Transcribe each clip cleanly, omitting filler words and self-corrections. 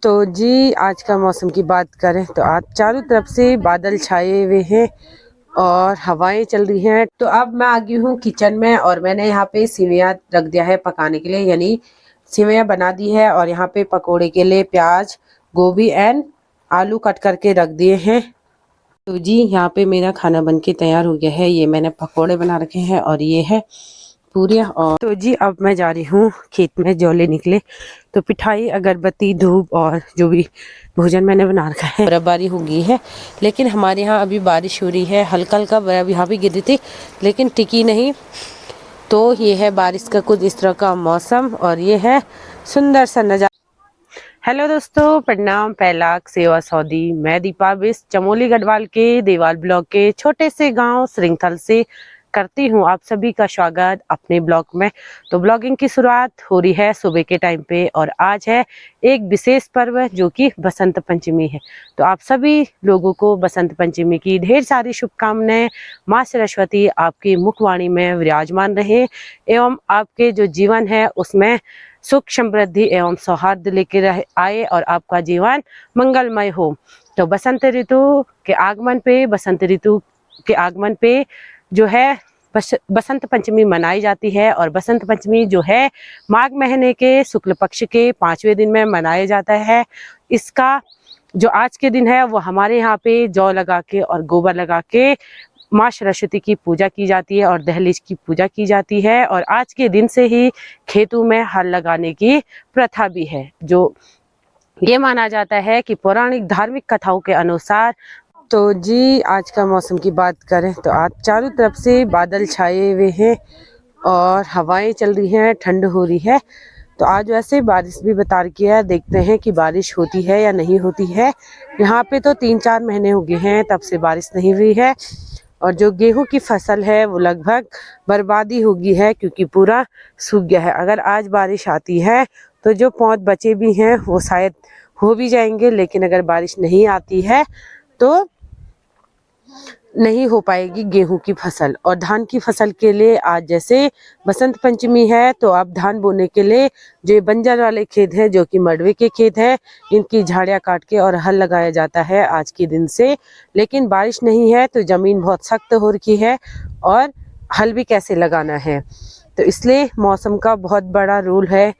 तो जी आज का मौसम की बात करें तो आज चारों तरफ से बादल छाए हुए हैं और हवाएं चल रही हैं। तो अब मैं आ गई हूँ किचन में और मैंने यहाँ पे सेवइयाँ रख दिया है पकाने के लिए, यानी सेवइयाँ बना दी है। और यहाँ पे पकोड़े के लिए प्याज, गोभी एंड आलू कट करके रख दिए हैं। तो जी यहाँ पे मेरा खाना बन के तैयार हो गया है। ये मैंने पकोड़े बना रखे हैं और ये है पूरियाँ। और तो जी अब मैं जा रही हूँ खेत में जौ ले निकले। तो पिठाई, अगरबत्ती, धूप और जो भी भोजन मैंने बना रखा है। बर्फबारी हो गई है, लेकिन हमारे यहाँ अभी बारिश हो रही है। हल्का हल्का बर्फ यहाँ भी गिरी थी लेकिन टिकी नहीं। तो ये है बारिश का कुछ इस तरह का मौसम और ये है सुंदर सा नजारा। हेलो दोस्तों, प्रणाम। पैलाक सेवा सऊदी, मैं दीपा बिस चमोली गढ़वाल के देवाल ब्लॉक के छोटे से गांव श्रृंखल से करती हूँ आप सभी का स्वागत अपने ब्लॉग में। तो ब्लॉगिंग की शुरुआत हो रही है सुबह के टाइम पे और आज है एक विशेष पर्व जो कि बसंत पंचमी है। तो आप सभी लोगों को बसंत पंचमी की ढेर सारी शुभकामनाएं। माँ सरस्वती आपकी मुखवाणी में विराजमान रहे एवं आपके जो जीवन है उसमें सुख समृद्धि एवं सौहार्द लेकर आए और आपका जीवन मंगलमय हो। तो बसंत ऋतु के आगमन पे जो है बसंत पंचमी मनाई जाती है। और बसंत पंचमी जो है माघ महीने के शुक्ल पक्ष के 5वें दिन में मनाया जाता है। इसका जो आज के दिन है वो हमारे यहाँ पे जौ लगा के और गोबर लगा के माँ सरस्वती की पूजा की जाती है और दहलीज की पूजा की जाती है। और आज के दिन से ही खेतों में हल लगाने की प्रथा भी है। जो ये माना जाता है कि पौराणिक धार्मिक कथाओं के अनुसार। तो जी आज का मौसम की बात करें तो आज चारों तरफ से बादल छाए हुए हैं और हवाएं चल रही हैं, ठंड हो रही है। तो आज वैसे बारिश भी बता रखी है, देखते हैं कि बारिश होती है या नहीं होती है। यहाँ पे तो 3-4 महीने हो गए हैं तब से बारिश नहीं हुई है और जो गेहूं की फसल है वो लगभग बर्बादी हो गई है क्योंकि पूरा सूख गया है। अगर आज बारिश आती है तो जो पौध बचे भी हैं वो शायद हो भी जाएंगे, लेकिन अगर बारिश नहीं आती है तो नहीं हो पाएगी गेहूं की फसल। और धान की फसल के लिए आज जैसे बसंत पंचमी है तो अब धान बोने के लिए जो बंजर वाले खेत हैं जो कि मड़वे के खेत हैं, इनकी झाड़ियां काट के और हल लगाया जाता है आज के दिन से। लेकिन बारिश नहीं है तो जमीन बहुत सख्त हो रखी है और हल भी कैसे लगाना है। तो इसलिए मौसम का बहुत बड़ा रोल है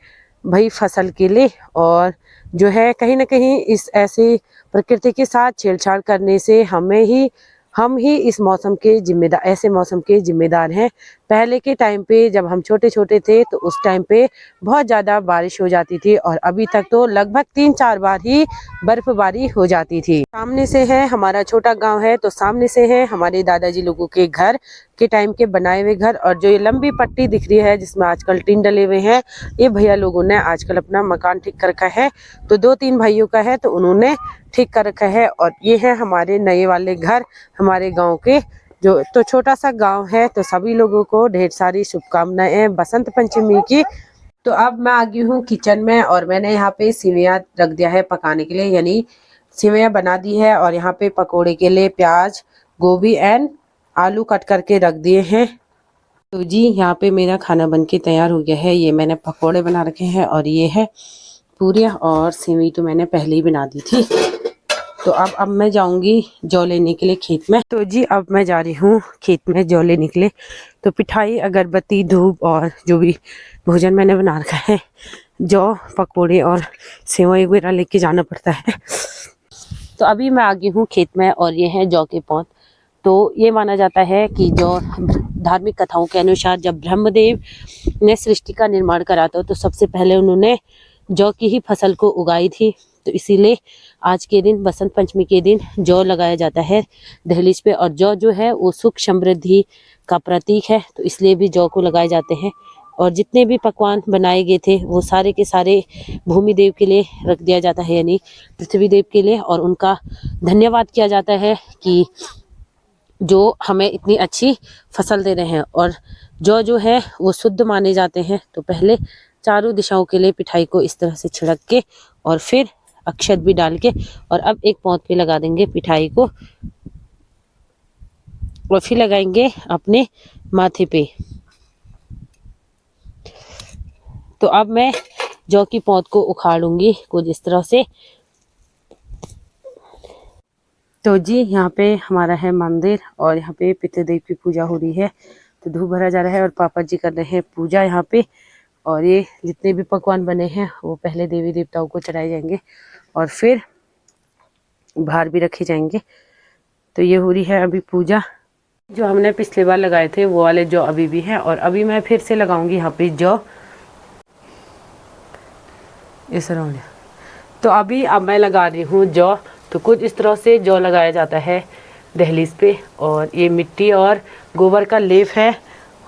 भाई फसल के लिए। और जो है कहीं ना कहीं इस ऐसे प्रकृति के साथ छेड़छाड़ करने से हम ही इस मौसम के जिम्मेदार, ऐसे मौसम के जिम्मेदार हैं। पहले के टाइम पे जब हम छोटे छोटे थे तो उस टाइम पे बहुत ज़्यादा बारिश हो जाती थी और अभी तक तो लगभग 3-4 बार ही बर्फबारी हो जाती थी। सामने से है हमारा छोटा गांव है तो सामने से है हमारे दादाजी लोगों के घर के टाइम के बनाए हुए घर। और जो ये लंबी पट्टी दिख रही है जिसमें आजकल टीन डले हुए हैं, ये भैया लोगों ने आजकल अपना मकान ठीक कर रखा है। तो 2-3 भाइयों का है तो उन्होंने ठीक कर रखा है। और ये है हमारे नए वाले घर हमारे गांव के। जो तो छोटा सा गांव है तो सभी लोगों को ढेर सारी शुभकामनाएं बसंत पंचमी की। तो अब मैं आ गई हूँ किचन में और मैंने यहाँ पे सेवइयाँ रख दिया है पकाने के लिए, यानी सेवइयाँ बना दी है। और यहाँ पे पकोड़े के लिए प्याज, गोभी एंड आलू कट करके रख दिए हैं। तो जी यहाँ पे मेरा खाना बन के तैयार हो गया है। ये मैंने पकोड़े बना रखे हैं और ये है पूरियाँ। और सेवई तो मैंने पहले ही बना दी थी। तो अब मैं जाऊंगी जौ लेने के लिए खेत में। तो जी अब मैं जा रही हूँ खेत में जौ लेने के लिए। तो पिठाई, अगरबत्ती, धूप और जो भी भोजन मैंने बना रखा है, जौ, पकोड़े और सेवई वगैरह लेके जाना पड़ता है। तो अभी मैं आ गई हूँ खेत में और ये है जौ के पौध। तो ये माना जाता है कि जो धार्मिक कथाओं के अनुसार जब ब्रह्मदेव ने सृष्टि का निर्माण करा था तो सबसे पहले उन्होंने जौ की ही फसल को उगाई थी। तो इसीलिए आज के दिन बसंत पंचमी के दिन जौ लगाया जाता है दहलीज पे। और जौ जो है वो सुख समृद्धि का प्रतीक है तो इसलिए भी जौ को लगाए जाते हैं। और जितने भी पकवान बनाए गए थे वो सारे के सारे भूमि देव के लिए रख दिया जाता है, यानी पृथ्वी देव के लिए। और उनका धन्यवाद किया जाता है कि जो हमें इतनी अच्छी फसल दे रहे हैं। और जो है वो शुद्ध माने जाते हैं। तो पहले चारों दिशाओं के लिए पिठाई को इस तरह से छिड़क के और फिर अक्षत भी डाल के और अब एक पौध पे लगा देंगे पिठाई को और फिर लगाएंगे अपने माथे पे। तो अब मैं जौ की पौध को उखाड़ूंगी कुछ इस तरह से। तो जी यहाँ पे हमारा है मंदिर और यहाँ पे पितृदेव की पूजा हो रही है। तो धूप भरा जा रहा है और पापा जी कर रहे हैं पूजा यहाँ पे। और ये जितने भी पकवान बने हैं वो पहले देवी देवताओं को चढ़ाए जाएंगे और फिर बाहर भी रखे जाएंगे। तो ये हो रही है अभी पूजा। जो हमने पिछले बार लगाए थे वो वाले जौ अभी भी हैं और अभी मैं फिर से लगाऊंगी यहाँ पे जौ इस तरह। तो अभी अब मैं लगा रही हूँ जौ। तो कुछ इस तरह से जौ लगाया जाता है दहलीज पे। और ये मिट्टी और गोबर का लेप है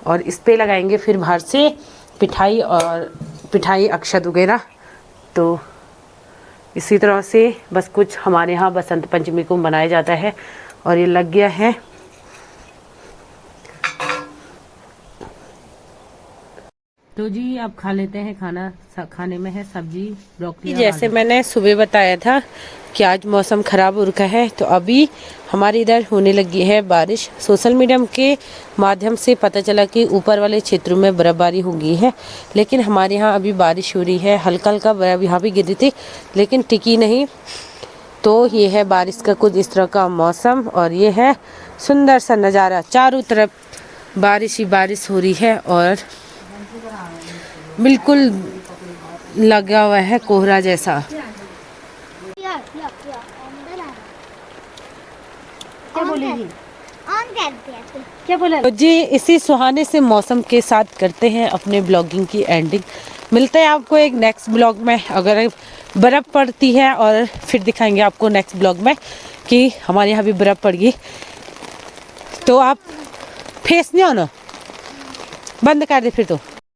और इस पे लगाएंगे फिर बाहर से पिठाई अक्षत वगैरह। तो इसी तरह से बस कुछ हमारे यहाँ बसंत पंचमी को मनाया जाता है और ये लग गया है। तो जी अब खा लेते हैं खाना। खाने में है सब्जी ब्रोकली। जैसे मैंने सुबह बताया था कि आज मौसम ख़राब हो रखा है, तो अभी हमारे इधर होने लगी है बारिश। सोशल मीडिया के माध्यम से पता चला कि ऊपर वाले क्षेत्रों में बर्फबारी हो गई है, लेकिन हमारे यहाँ अभी बारिश हो रही है। हल्का हल्का बर्फ यहाँ भी गिरी थी लेकिन टिकी नहीं। तो ये है बारिश का कुछ इस तरह का मौसम और ये है सुंदर सा नज़ारा। चारों तरफ बारिश ही बारिश हो रही है और बिल्कुल लगा हुआ है कोहरा जैसा। क्या बोलेगी? क्या बोला? तो जी इसी सुहाने से मौसम के साथ करते हैं अपने ब्लॉगिंग की एंडिंग। मिलते हैं आपको एक नेक्स्ट ब्लॉग में। अगर बर्फ़ पड़ती है और फिर दिखाएंगे आपको नेक्स्ट ब्लॉग में कि हमारे यहाँ भी बर्फ़ पड़ गई। तो आप फेस नहीं आना बंद कर दे फिर तो।